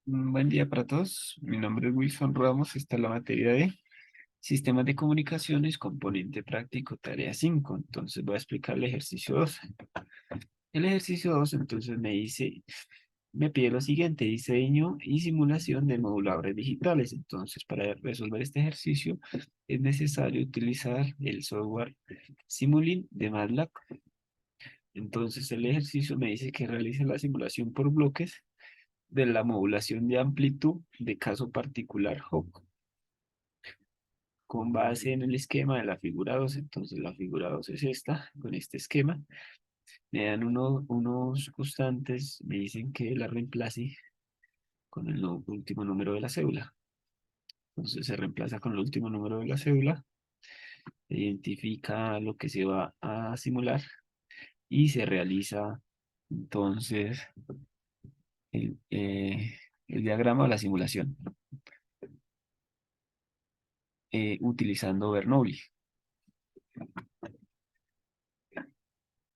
Buen día para todos. Mi nombre es Wilson Ramos. Esta es la materia de Sistemas de Comunicaciones, componente práctico, tarea 5. Entonces voy a explicar el ejercicio 2. El ejercicio 2, entonces me pide lo siguiente: diseño y simulación de moduladores digitales. Entonces, para resolver este ejercicio es necesario utilizar el software Simulink de MATLAB. Entonces, el ejercicio me dice que realice la simulación por bloques de la modulación de amplitud de caso particular Hawk con base en el esquema de la figura 2. Entonces la figura 2 es esta, con este esquema. Me dan unos constantes, me dicen que la reemplace con el último número de la cédula. Entonces se reemplaza con el último número de la cédula, identifica lo que se va a simular y se realiza entonces el, eh, el diagrama o la simulación utilizando Bernoulli.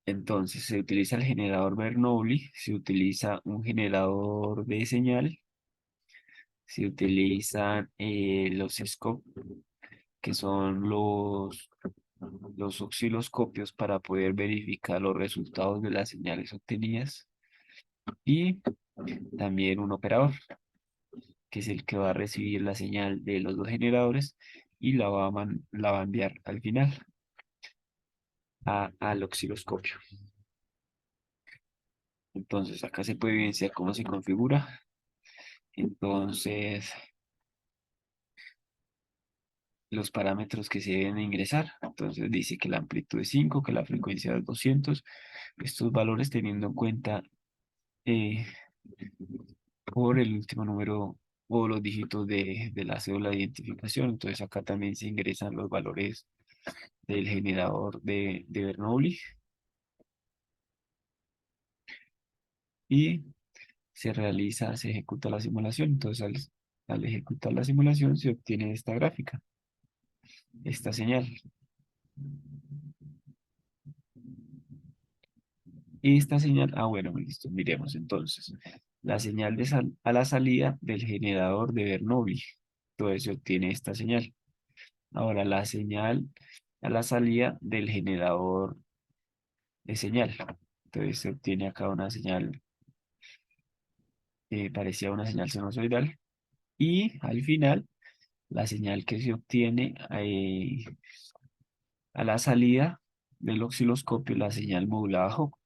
Entonces se utiliza el generador Bernoulli, se utiliza un generador de señal, se utilizan los SCOP, que son los osciloscopios para poder verificar los resultados de las señales obtenidas, y también un operador, que es el que va a recibir la señal de los dos generadores y la va a enviar al final al osciloscopio. Entonces acá se puede evidenciar cómo se configura. Entonces, los parámetros que se deben ingresar. Entonces dice que la amplitud es 5, que la frecuencia es 200. Estos valores teniendo en cuenta eh, por el último número o los dígitos de la cédula de identificación. Entonces acá también se ingresan los valores del generador de Bernoulli y se ejecuta la simulación. Entonces al ejecutar la simulación se obtiene esta gráfica, esta señal. Esta señal, bueno, listo, miremos entonces. La señal a la salida del generador de Bernoulli. Entonces se obtiene esta señal. Ahora la señal a la salida del generador de señal. Entonces se obtiene acá una señal parecida a una señal sinusoidal. Y al final, la señal que se obtiene a la salida del osciloscopio, la señal modulada Hawk.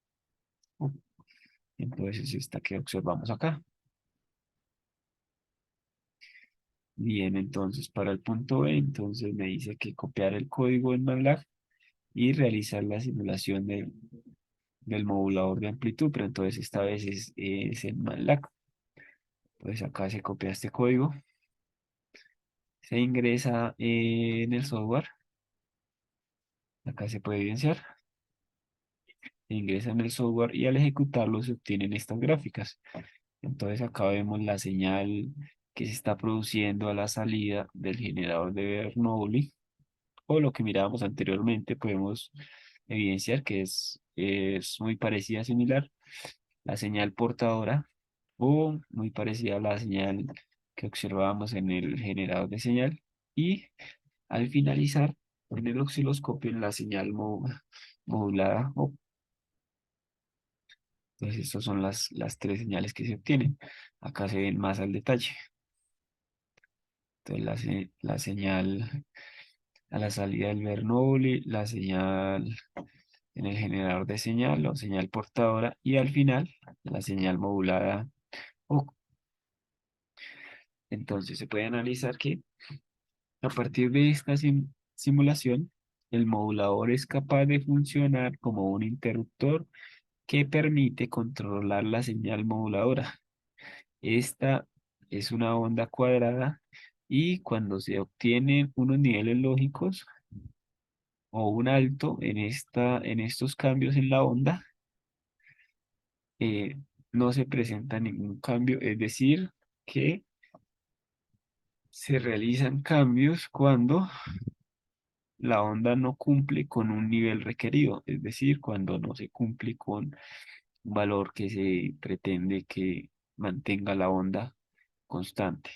Entonces es esta que observamos acá. Bien, entonces para el punto B, entonces me dice que copiar el código en MATLAB y realizar la simulación del modulador de amplitud, pero entonces esta vez es en MATLAB. Pues acá se copia este código, se ingresa en el software, acá se puede evidenciar, se ingresa en el software y al ejecutarlo se obtienen estas gráficas. Entonces acá vemos la señal que se está produciendo a la salida del generador de Bernoulli, o lo que mirábamos anteriormente, podemos evidenciar que es muy parecida, similar, la señal portadora, o muy parecida a la señal que observábamos en el generador de señal, y al finalizar en el osciloscopio en la señal modulada. Entonces, estas son las tres señales que se obtienen. Acá se ven más al detalle. Entonces, la señal a la salida del Bernoulli, la señal en el generador de señal o señal portadora, y al final la señal modulada. O Entonces se puede analizar que a partir de esta simulación, el modulador es capaz de funcionar como un interruptor que permite controlar la señal moduladora. Esta es una onda cuadrada y cuando se obtienen unos niveles lógicos o un alto en estos cambios en la onda, eh, no se presenta ningún cambio, es decir, que se realizan cambios cuando la onda no cumple con un nivel requerido, es decir, cuando no se cumple con un valor que se pretende que mantenga la onda constante.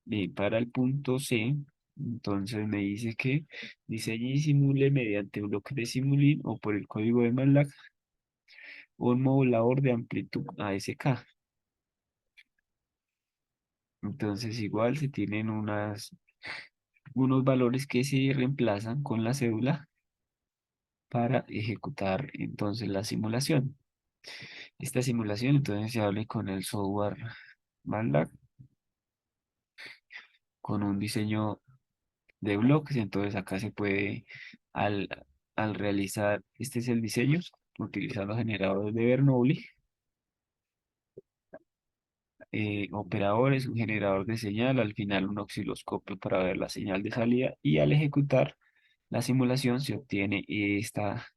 Bien, para el punto C, entonces me dice que diseñe y simule mediante bloques de Simulink o por el código de MATLAB un modulador de amplitud ASK. Entonces igual se tienen unos valores que se reemplazan con la cédula para ejecutar entonces la simulación. Esta simulación entonces se hable con el software MATLAB, con un diseño de bloques. Entonces acá se puede, al, al realizar, este es el diseño, utilizando generadores de Bernoulli, operadores, un generador de señal, al final un osciloscopio para ver la señal de salida y al ejecutar la simulación se obtiene esta,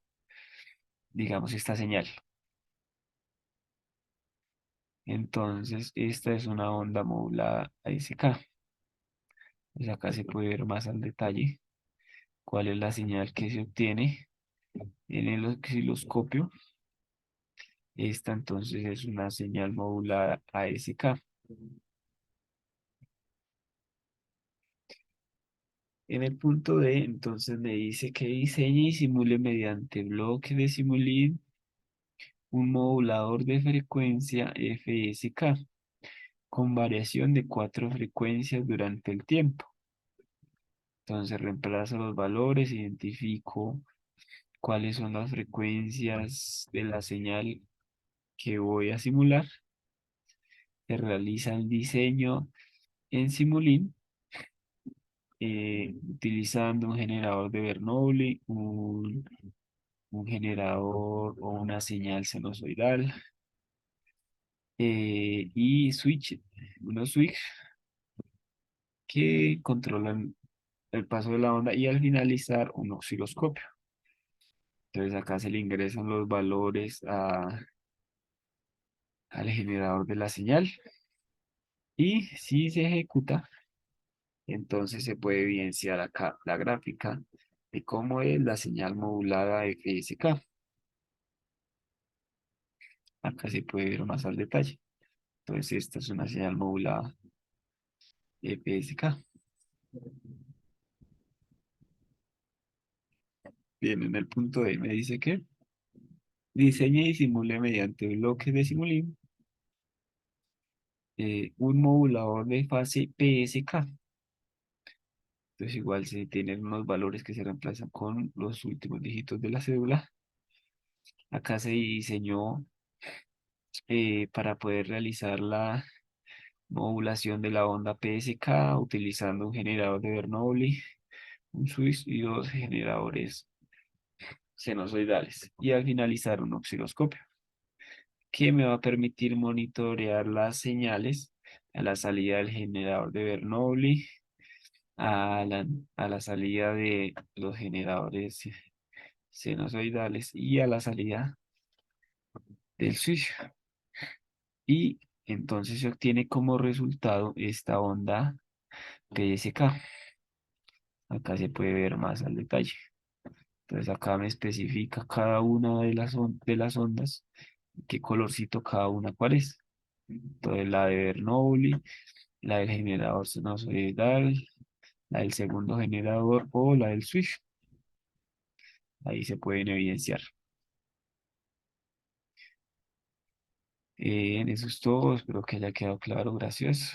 digamos, esta señal. Entonces, esta es una onda modulada ASK. Pues acá se puede ver más al detalle cuál es la señal que se obtiene en el osciloscopio. Esta entonces es una señal modulada ASK. En el punto D, entonces me dice que diseñe y simule mediante bloque de Simulink un modulador de frecuencia FSK con variación de 4 frecuencias durante el tiempo. Entonces reemplazo los valores, identifico cuáles son las frecuencias de la señal que voy a simular. Se realiza el diseño en Simulink utilizando un generador de Bernoulli, un generador o una señal sinusoidal y unos switch que controlan el paso de la onda y al finalizar un osciloscopio. Entonces acá se le ingresan los valores al generador de la señal y si se ejecuta, entonces se puede evidenciar acá la gráfica de cómo es la señal modulada FSK. Acá se puede ver más al detalle. Entonces esta es una señal modulada FSK. Bien, en el punto D me dice que diseñe y simule mediante bloques de Simulink un modulador de fase PSK. Entonces igual se tienen unos valores que se reemplazan con los últimos dígitos de la cédula. Acá se diseñó para poder realizar la modulación de la onda PSK utilizando un generador de Bernoulli, un switch y dos generadores sinusoidales. Y al finalizar un osciloscopio que me va a permitir monitorear las señales a la salida del generador de Bernoulli, a la, a la salida de los generadores sinusoidales y a la salida del switch. Y entonces se obtiene como resultado esta onda PSK. Acá se puede ver más al detalle. Entonces acá me especifica cada una de de las ondas, qué colorcito cada una cuál es. Entonces la de Bernoulli, la del generador sinusoidal, la del segundo generador o la del switch. Ahí se pueden evidenciar. En eso es todo, espero que haya quedado claro, gracias.